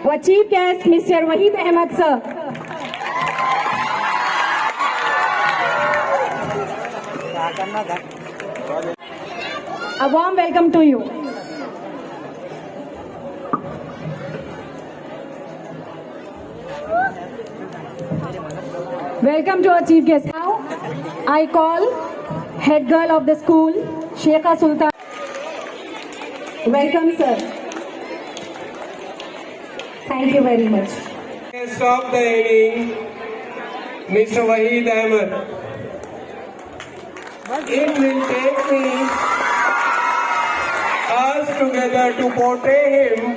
Our chief guest, Mr. Waheed Ahmed, sir. A warm welcome to you. Welcome to our chief guest. Now, I call head girl of the school, Sheikha Sultan. Welcome, sir. Thank you very much. Guest of the evening, Mr. Waheed Ahmed. It will take us together to portray him.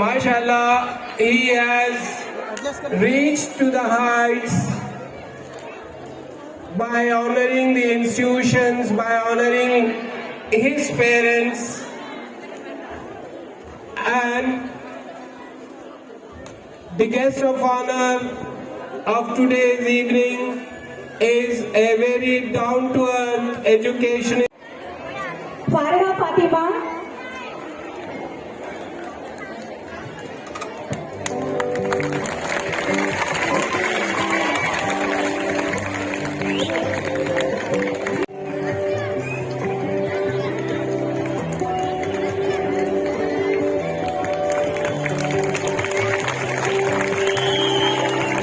MashaAllah, he has reached to the heights by honoring the institutions, by honoring his parents, and the guest of honor of today's evening is a very down-to-earth educational. Fariha Fatima.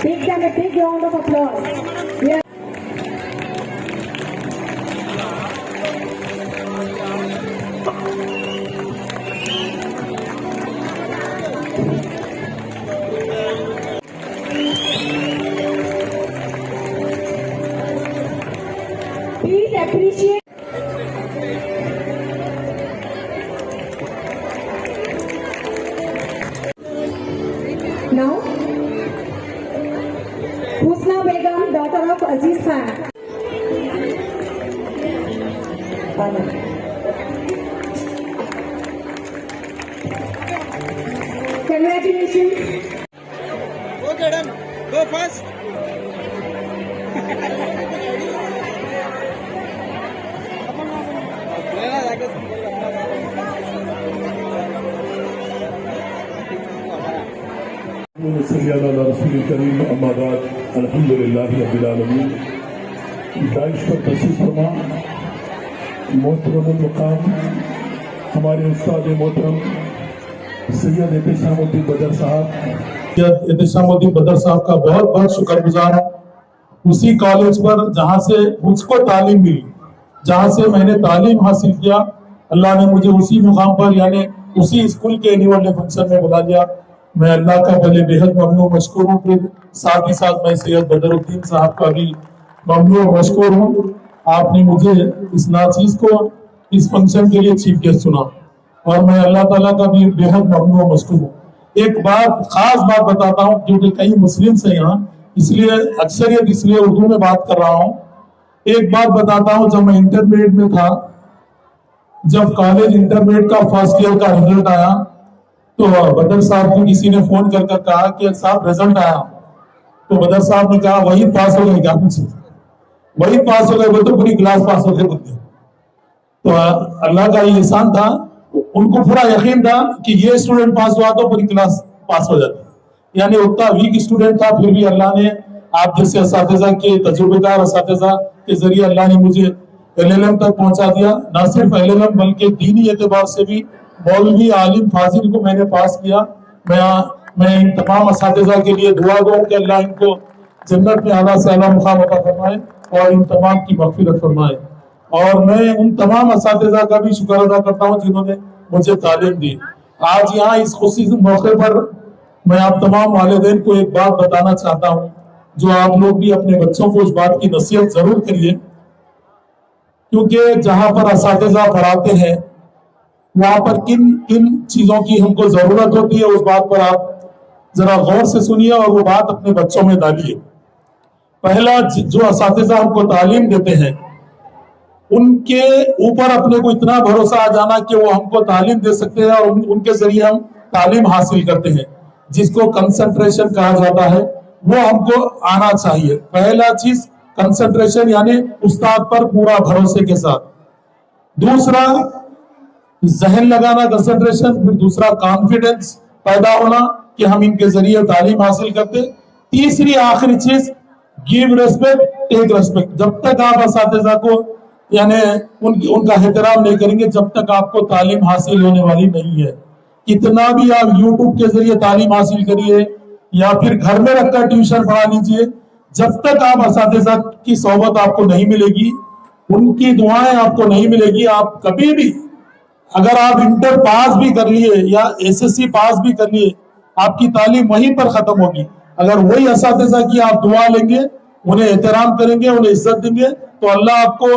Give them a big round of applause. Yeah. Please appreciate. Now, Husna Begum, daughter of Aziz Khan. Congratulations. Go Jordan, go first. الحمدللہ رب العالمین. داعش پر تشریف فرما محترم المقام ہمارے استاد محترم سید احتشام الدین بدر صاحب. احتشام الدین بدر صاحب کا بہت بہت شکر گزار ہوں. اسی کالج پر جہاں سے مجھ کو تعلیم ملی، جہاں سے میں نے تعلیم حاصل کیا، اللہ نے مجھے اسی مقام پر یعنی اسی اسکول کے اینیول ڈے فنکشن میں بلا لیا. میں اللہ کا بھلے بہت ممنون مشکور ہوں. پھر ساتھ ہی ساتھ میں سید بدر الدین صاحب کا بھی ممنون مشکور ہوں. آپ نے مجھے اس ناچیز کو اس فنکشن کے لیے چیف گیسٹ چنا اور میں اللہ تعالیٰ کا بھی بہت ممنون مشکور ہوں. ایک بات خاص بات بتاتا ہوں کیونکہ کئی مسلم سے یہاں اس لیے اکثریت اس لیے اردو میں بات کر رہا ہوں. ایک بات بتاتا ہوں، جب میں انٹرمیڈیٹ میں تھا، جب کالج انٹرمیڈیٹ کا فرسٹ ایئر کا رزلٹ آیا تو بدر صاحب کو کسی نے فون کر کر کہا کہ صاحب رزلٹ آیا. تو بدر صاحب نے کہا وہی پاس ہو گئے کیا؟ پوچھے وہی پاس ہو گئے؟ وہ تو پوری کلاس پاس ہو گئے. تو اللہ کا یہ احسان تھا، ان کو پورا یقین تھا کہ یہ اسٹوڈنٹ پاس ہوا تو پوری کلاس پاس ہو جاتی. یعنی اتنا ویک اسٹوڈنٹ تھا، پھر بھی اللہ نے آپ جیسے اساتذہ کے تجربے کار اساتذہ کے ذریعے اللہ نے مجھے LLM تک پہنچا دیا. نہ صرف LLM بلکہ دینی اعتبار سے بھی مولوی عالم فاضل کو میں نے پاس کیا. میں ان تمام اساتذہ کے لیے دعا گو کہ اللہ ان کو جنت میں اعلیٰ سے اعلیٰ مقام عطا فرمائے اور ان تمام کی مغفرت فرمائے. اور میں ان تمام اساتذہ کا بھی شکر ادا کرتا ہوں جنہوں نے مجھے تعلیم دی. آج یہاں اس خوشی موقع پر میں آپ تمام والدین کو ایک بات بتانا چاہتا ہوں، جو آپ لوگ بھی اپنے بچوں کو اس بات کی نصیحت ضرور کریے، کیونکہ جہاں پر اساتذہ پڑھاتے ہیں وہاں پر کن کن چیزوں کی ہم کو ضرورت ہوتی ہے، اس بات پر آپ ذرا غور سے سنیے اور وہ بات اپنے بچوں میں ڈالیے. پہلا، جو اساتذہ ہم کو تعلیم دیتے ہیں ان کے اوپر اپنے کو اتنا بھروسہ آ جانا کہ وہ ہم کو تعلیم دے سکتے ہیں اور ان کے ذریعے ہم تعلیم حاصل کرتے ہیں، جس کو کنسنٹریشن کہا جاتا ہے، وہ ہم کو آنا چاہیے. پہلا چیز کنسنٹریشن، یعنی استاد پر پورا بھروسے کے ساتھ. دوسرا، जहन लगाना, कंसंट्रेशन, फिर दूसरा कॉन्फिडेंस पैदा होना कि हम इनके जरिए तालीम हासिल करते। तीसरी आखिरी चीज, गिव रेस्पेक्ट, टेक रेस्पेक्ट। जब तक आप असातिज़ा को यानी उनका एहतराम नहीं करेंगे, जब तक आपको तालीम हासिल होने वाली नहीं है। कितना भी आप यूट्यूब के जरिए तालीम हासिल करिए या फिर घर में रखकर ट्यूशन पढ़ा लीजिए, जब तक आप असातिज़ा की सोहबत आपको नहीं मिलेगी, उनकी दुआएं आपको नहीं मिलेगी, आप कभी भी, अगर आप इंटर पास भी कर लिए या एसएससी पास भी कर लिए, आपकी तालीम वहीं पर खत्म होगी। अगर वही असातिज़ा की आप दुआ लेंगे, उन्हें एहतराम करेंगे, उन्हें इज्जत देंगे, तो अल्लाह आपको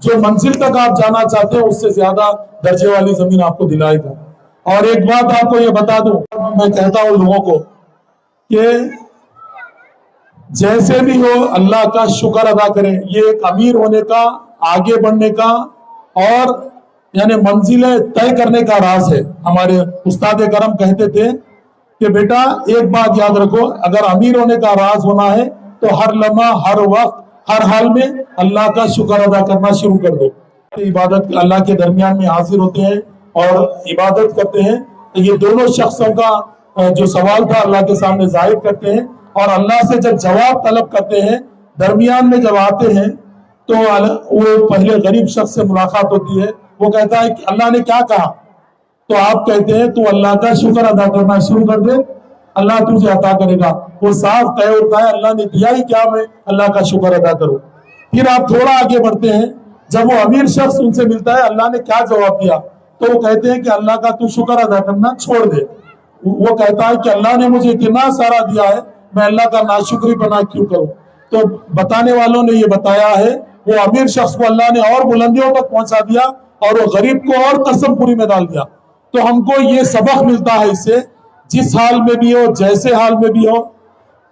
जो मंजिल तक आप जाना चाहते हैं उससे ज्यादा दर्जे वाली जमीन आपको दिलाएगा। और एक बात आपको ये बता दूं, मैं कहता हूं लोगों को कि जैसे भी हो अल्लाह का शुक्र अदा करें। ये एक अमीर होने का, आगे बढ़ने का और यानी मंजिलें तय करने का राज है। हमारे उस्ताद करम कहते थे कि बेटा एक बात याद रखो, अगर अमीर होने का राज होना है तो हर लम्हा, हर वक्त, हर हाल में अल्लाह का शुक्र अदा करना शुरू कर दो। इबादत अल्लाह के दरमियान में हाजिर होते हैं और इबादत करते हैं, तो ये दोनों शख्सों का जो सवाल था अल्लाह के सामने जाहिर करते हैं और अल्लाह से जब जवाब तलब करते हैं, दरमियान में जब आते हैं तो वो पहले गरीब शख्स से मुलाकात होती है। वो कहता है कि अल्लाह ने क्या कहा, तो आप कहते हैं तू अल्लाह का शुक्र अदा करना शुरू कर दे, अल्लाह तुझे अता करेगा। वो साफ तय होता है अल्लाह ने दिया ही क्या, मैं अल्लाह का शुक्र अदा करूं। फिर आप थोड़ा आगे बढ़ते हैं, जब वो अमीर शख्स उनसे मिलता है अल्लाह ने क्या जवाब दिया, तो वो कहते हैं कि अल्लाह का तू शुक्र अदा करना छोड़ दे। वो कहता है कि अल्लाह ने मुझे इतना सारा दिया है, मैं अल्लाह का नाशुक्री बना क्यों करूं। तो बताने वालों ने ये बताया है, वो अमीर शख्स को अल्लाह ने और बुलंदियों तक पहुंचा दिया और वो गरीब को और कसमपुरी में डाल दिया। तो हमको ये सबक मिलता है इससे, जिस हाल में भी हो, जैसे हाल में भी हो,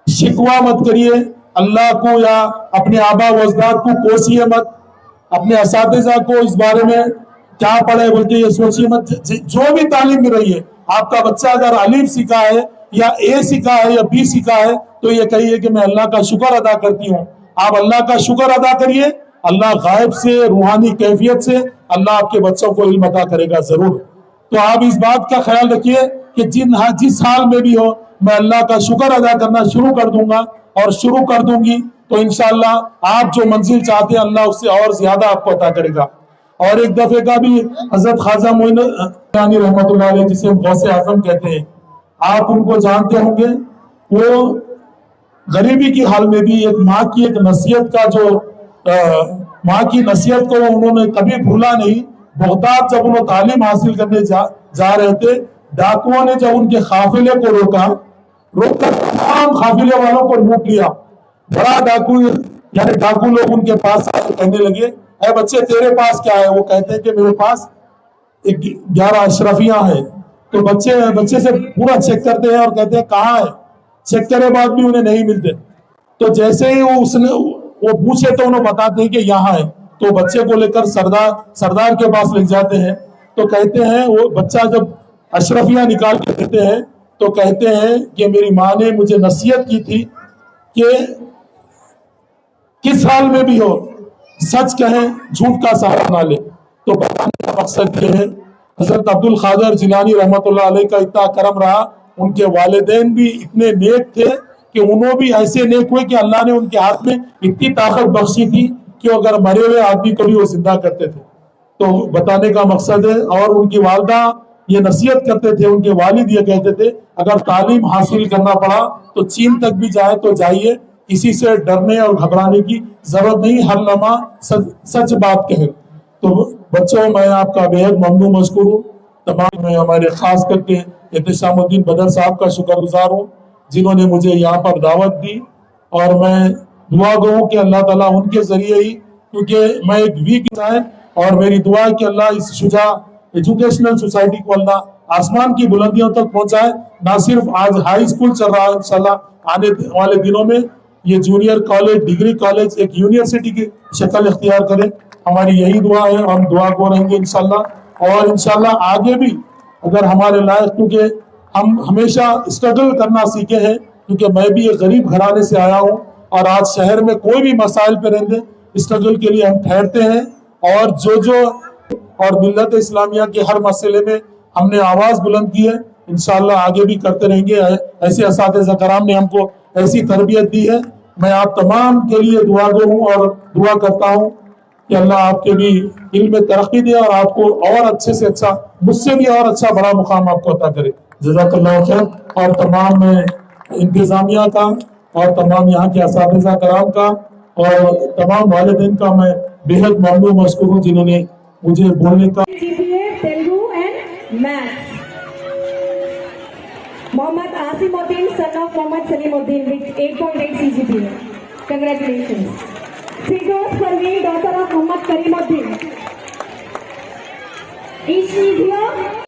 शिकवा मत करिए अल्लाह को या अपने आबा व अजदाद को कोसिए मत, अपने असातिज़ा को इस बारे में क्या पढ़े बोल के ये सोचिए मत। जो भी तालीम मिल रही है, आपका बच्चा अगर अलीफ सीखा है या ए सीखा है या बी सीखा है, तो ये कहिए कि मैं अल्लाह का शुक्र अदा करती हूँ। आप अल्लाह का शुक्र अदा करिए, अल्लाह गायब से, रूहानी कैफियत से अल्लाह आपके बच्चों को इल्म अता करेगा जरूर। तो आप इस बात का ख्याल रखिए कि जिस हाल में भी हो, मैं अल्लाह का शुक्र अदा करना शुरू कर दूंगा और शुरू कर दूंगी, तो इंशाअल्लाह आप जो मंजिल चाहते हैं अल्लाह उससे और ज्यादा आपको अता करेगा। और एक दफे का भी हजरत ख्वाजा मोइन रहमतुल्लाह अलैह, जिसे गौसे आजम कहते हैं, आप उनको जानते होंगे, वो गरीबी की हाल में भी एक माँ की एक नसीहत का जो माँ की नसीहत को उन्होंने कभी भूला नहीं। बगदाद जब उन्होंने तालीम हासिल करने जा रहे थे, डाकुओं ने जब उनके काफिले को रोककर तमाम काफिले वालों को लूट लिया। बड़ा डाकू यानी डाकू लोग उनके पास कहने लगे, अरे बच्चे तेरे पास क्या है? वो कहते हैं कि मेरे पास 11 अशरफियां हैं। तो बच्चे से पूरा चेक करते हैं और कहते हैं कहाँ है? चेक करे बाद भी उन्हें नहीं मिलते। तो जैसे ही वो पूछे तो उन्हें बताते हैं कि यहाँ है। तो बच्चे को लेकर सरदार के पास ले जाते हैं। तो कहते हैं, वो बच्चा जब अशरफियां निकाल के देते हैं तो कहते हैं कि मेरी माँ ने मुझे नसीहत की थी कि किस हाल में भी हो सच कहें, झूठ का सहारा ना ले। तो बताने का मकसद ये है, हजरत अब्दुल कादिर जिलानी रहमतुल्लाह अलैह का इतना करम रहा, उनके वालिदैन भी इतने नेक थे कि उन्होंने भी ऐसे नेक हुए कि अल्लाह ने उनके हाथ में इतनी ताकत बख्शी थी कि अगर मरे हुए आदमी को भी वो जिंदा करते थे। तो बताने का मकसद है। और उनकी वालदा ये नसीहत करते थे, उनके वालिद ये कहते थे, अगर तालीम हासिल करना पड़ा तो चीन तक भी जाए तो जाइए, किसी से डरने और घबराने की जरूरत नहीं, हर लम्हा सच बात कहे। तो बच्चों, मैं आपका बेहद ममनून मशकूर हूँ। तमाम मैं हमारे खास करके एहतशामुद्दीन बदर साहब का शुक्रगुजार हूँ, जिन्होंने मुझे यहाँ पर दावत दी। और मैं दुआ गो हूँ कि अल्लाह ताला उनके जरिए ही, क्योंकि मैं एक वीक है और मेरी दुआ है कि अल्लाह इस शुजा एजुकेशनल सोसाइटी को अल्लाह आसमान की बुलंदियों तक पहुंचाए। ना सिर्फ आज हाई स्कूल चल रहा है, इंशाल्लाह आने वाले दिनों में ये जूनियर कॉलेज, डिग्री कॉलेज एक यूनिवर्सिटी की शक्ल इख्तियार करे। हमारी यही दुआ है, हम दुआ को रहेंगे इंशाल्लाह। और इंशाल्लाह आगे भी अगर हमारे लायक, क्योंकि हम हमेशा स्ट्रगल करना सीखे हैं, क्योंकि मैं भी एक गरीब घराने से आया हूँ और आज शहर में कोई भी मसाइल पे रहेंगे, स्ट्रगल के लिए हम ठहरते हैं। और जो اور ملت اسلامیہ کے ہر مسئلے میں ہم نے آواز بلند کی ہے. انشاءاللہ آگے بھی کرتے رہیں گے. ایسے اساتذہ کرام نے ہم کو ایسی تربیت دی ہے. میں آپ تمام کے لیے دعا گو ہوں اور دعا کرتا ہوں کہ اللہ آپ کے بھی علم میں ترقی دے اور آپ کو اور اچھے سے اچھا, مجھ سے بھی اور اچھا بڑا مقام آپ کو عطا کرے. جزاک اللہ خیر. اور تمام انتظامیہ کا اور تمام یہاں کے اساتذہ کرام کا اور تمام والدین کا میں بےحد ممنون مشکور ہوں جنہوں نے مجھے بولنے کا. GPA Telugu and Maths. Mohammad Asimuddin, son of Mohammad Salimuddin, with 8.8 CGPA. Congratulations. Firdaus Parveen, daughter of Mohammad Karimuddin. Is she here?